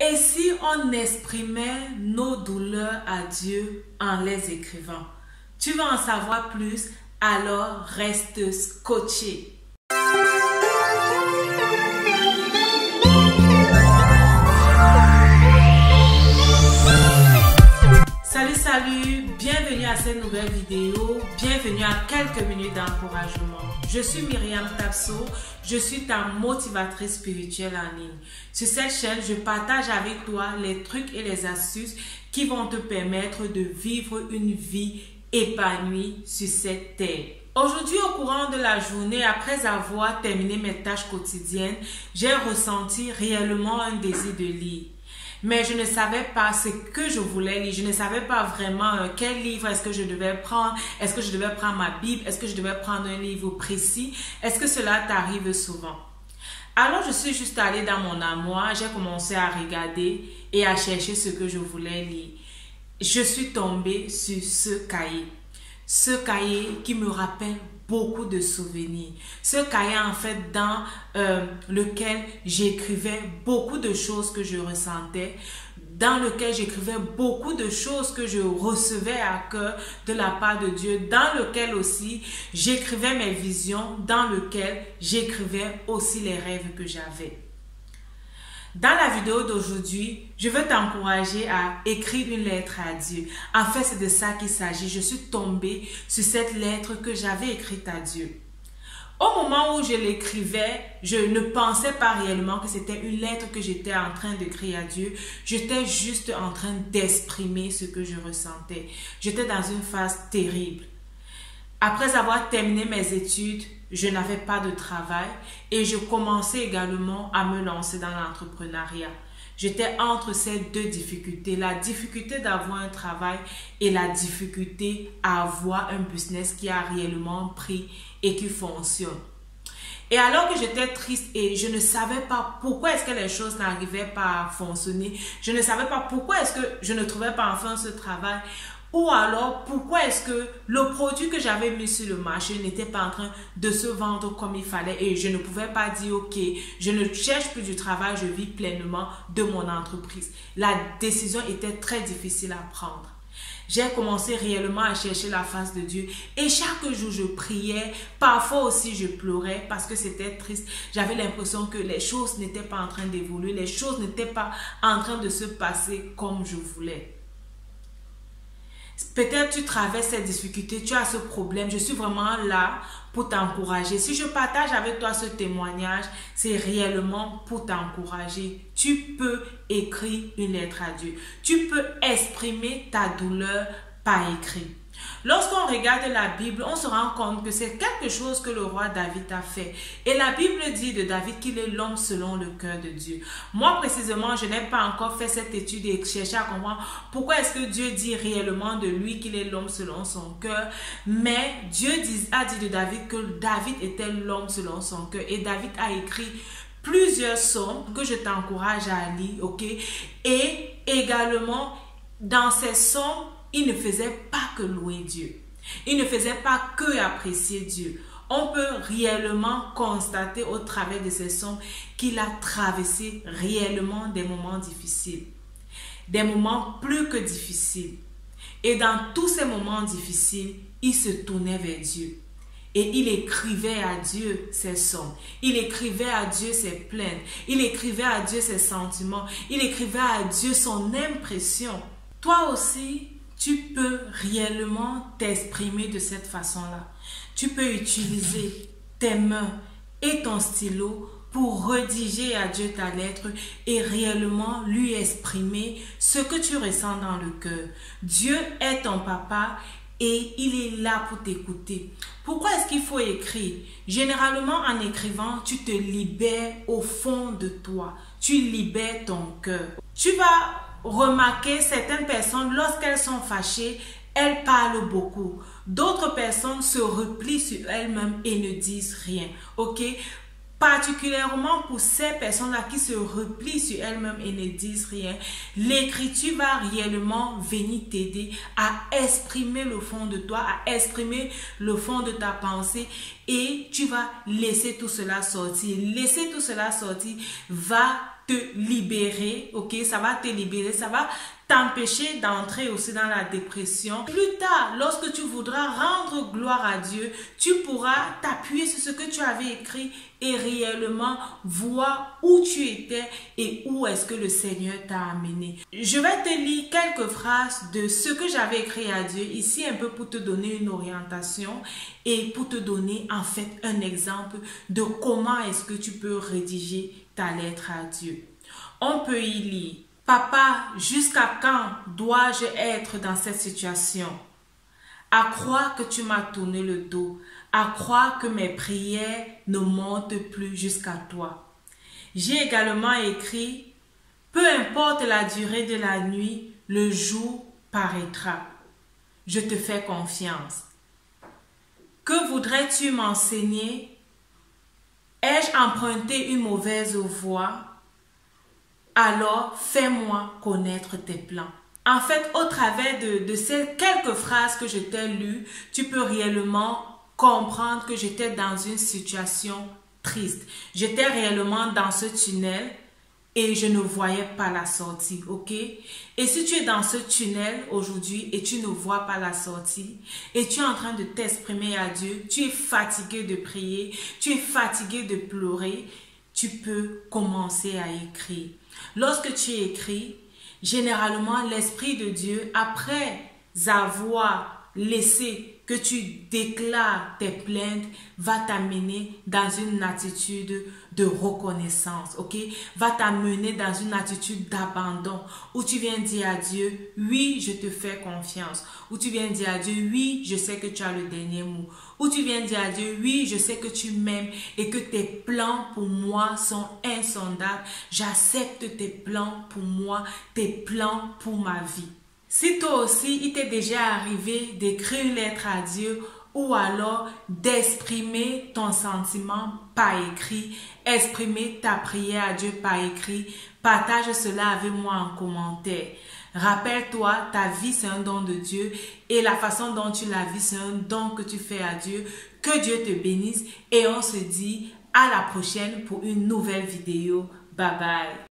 Et si on exprimait nos douleurs à Dieu en les écrivant? Tu veux en savoir plus? Alors reste scotché. Salut, bienvenue à cette nouvelle vidéo, bienvenue à quelques minutes d'encouragement. Je suis Myriam Tapso, je suis ta motivatrice spirituelle en ligne. Sur cette chaîne, je partage avec toi les trucs et les astuces qui vont te permettre de vivre une vie épanouie sur cette terre. Aujourd'hui, au courant de la journée, après avoir terminé mes tâches quotidiennes, j'ai ressenti réellement un désir de lire. Mais je ne savais pas ce que je voulais lire. Je ne savais pas vraiment quel livre est-ce que je devais prendre. Est-ce que je devais prendre ma Bible? Est-ce que je devais prendre un livre précis? Est-ce que cela t'arrive souvent? Alors, je suis juste allée dans mon armoire. J'ai commencé à regarder et à chercher ce que je voulais lire. Je suis tombée sur ce cahier. Ce cahier qui me rappelle beaucoup de souvenirs. Ce cahier en fait dans lequel j'écrivais beaucoup de choses que je ressentais, dans lequel j'écrivais beaucoup de choses que je recevais à cœur de la part de Dieu, dans lequel aussi j'écrivais mes visions, dans lequel j'écrivais aussi les rêves que j'avais. Dans la vidéo d'aujourd'hui, je veux t'encourager à écrire une lettre à Dieu. En fait, c'est de ça qu'il s'agit. Je suis tombée sur cette lettre que j'avais écrite à Dieu. Au moment où je l'écrivais, je ne pensais pas réellement que c'était une lettre que j'étais en train d'écrire à Dieu. J'étais juste en train d'exprimer ce que je ressentais. J'étais dans une phase terrible. Après avoir terminé mes études, je n'avais pas de travail et je commençais également à me lancer dans l'entrepreneuriat. J'étais entre ces deux difficultés, la difficulté d'avoir un travail et la difficulté à avoir un business qui a réellement pris et qui fonctionne. Et alors que j'étais triste et je ne savais pas pourquoi est-ce que les choses n'arrivaient pas à fonctionner, je ne savais pas pourquoi est-ce que je ne trouvais pas enfin ce travail, ou alors, pourquoi est-ce que le produit que j'avais mis sur le marché n'était pas en train de se vendre comme il fallait et je ne pouvais pas dire, ok, je ne cherche plus du travail, je vis pleinement de mon entreprise. La décision était très difficile à prendre. J'ai commencé réellement à chercher la face de Dieu et chaque jour je priais, parfois aussi je pleurais parce que c'était triste. J'avais l'impression que les choses n'étaient pas en train d'évoluer, les choses n'étaient pas en train de se passer comme je voulais. Peut-être tu traverses ces difficultés, tu as ce problème, je suis vraiment là pour t'encourager. Si je partage avec toi ce témoignage, c'est réellement pour t'encourager. Tu peux écrire une lettre à Dieu. Tu peux exprimer ta douleur par écrit. Lorsqu'on regarde la Bible, on se rend compte que c'est quelque chose que le roi David a fait. Et la Bible dit de David qu'il est l'homme selon le cœur de Dieu. Moi, précisément, je n'ai pas encore fait cette étude et cherché à comprendre pourquoi est-ce que Dieu dit réellement de lui qu'il est l'homme selon son cœur. Mais Dieu a dit de David que David était l'homme selon son cœur. Et David a écrit plusieurs psaumes que je t'encourage à lire, ok? Et également, dans ces psaumes, il ne faisait pas que louer Dieu. Il ne faisait pas que apprécier Dieu. On peut réellement constater au travers de ces psaumes qu'il a traversé réellement des moments difficiles. Des moments plus que difficiles. Et dans tous ces moments difficiles, il se tournait vers Dieu. Et il écrivait à Dieu ses psaumes. Il écrivait à Dieu ses plaintes. Il écrivait à Dieu ses sentiments. Il écrivait à Dieu son impression. Toi aussi, tu peux réellement t'exprimer de cette façon-là. Tu peux utiliser tes mains et ton stylo pour rédiger à Dieu ta lettre et réellement lui exprimer ce que tu ressens dans le cœur. Dieu est ton papa et il est là pour t'écouter. Pourquoi est-ce qu'il faut écrire? Généralement, en écrivant, tu te libères au fond de toi. Tu libères ton cœur. Tu vas remarquez, certaines personnes, lorsqu'elles sont fâchées, elles parlent beaucoup. D'autres personnes se replient sur elles-mêmes et ne disent rien. Ok? Particulièrement pour ces personnes-là qui se replient sur elles-mêmes et ne disent rien, l'écriture va réellement venir t'aider à exprimer le fond de toi, à exprimer le fond de ta pensée et tu vas laisser tout cela sortir. Laisser tout cela sortir va te libérer, ok? Ça va te libérer, ça va t'empêcher d'entrer aussi dans la dépression. Plus tard, lorsque tu voudras rendre gloire à Dieu, tu pourras t'appuyer sur ce que tu avais écrit et réellement voir où tu étais et où est-ce que le Seigneur t'a amené. Je vais te lire quelques phrases de ce que j'avais écrit à Dieu ici un peu pour te donner une orientation et pour te donner en fait un exemple de comment est-ce que tu peux rédiger ta lettre à Dieu. On peut y lire: Papa, jusqu'à quand dois-je être dans cette situation? À croire que tu m'as tourné le dos, à croire que mes prières ne montent plus jusqu'à toi. J'ai également écrit: peu importe la durée de la nuit, le jour paraîtra. Je te fais confiance. Que voudrais-tu m'enseigner? Ai-je emprunté une mauvaise voie? Alors, fais-moi connaître tes plans. En fait, au travers de ces quelques phrases que je t'ai lues, tu peux réellement comprendre que j'étais dans une situation triste. J'étais réellement dans ce tunnel et je ne voyais pas la sortie, ok? Et si tu es dans ce tunnel aujourd'hui et tu ne vois pas la sortie et tu es en train de t'exprimer à Dieu, tu es fatigué de prier, tu es fatigué de pleurer, tu peux commencer à écrire. Lorsque tu écris, généralement l'Esprit de Dieu, après avoir laissé que tu déclares tes plaintes, va t'amener dans une attitude de reconnaissance, ok? Va t'amener dans une attitude d'abandon où tu viens dire à Dieu: oui, je te fais confiance. Où tu viens dire à Dieu: oui, je sais que tu as le dernier mot. Où tu viens dire à Dieu: oui, je sais que tu m'aimes et que tes plans pour moi sont insondables. J'accepte tes plans pour moi, tes plans pour ma vie. Si toi aussi, il t'est déjà arrivé d'écrire une lettre à Dieu ou alors d'exprimer ton sentiment par écrit, exprimer ta prière à Dieu par écrit, partage cela avec moi en commentaire. Rappelle-toi, ta vie c'est un don de Dieu et la façon dont tu la vis c'est un don que tu fais à Dieu. Que Dieu te bénisse et on se dit à la prochaine pour une nouvelle vidéo. Bye bye.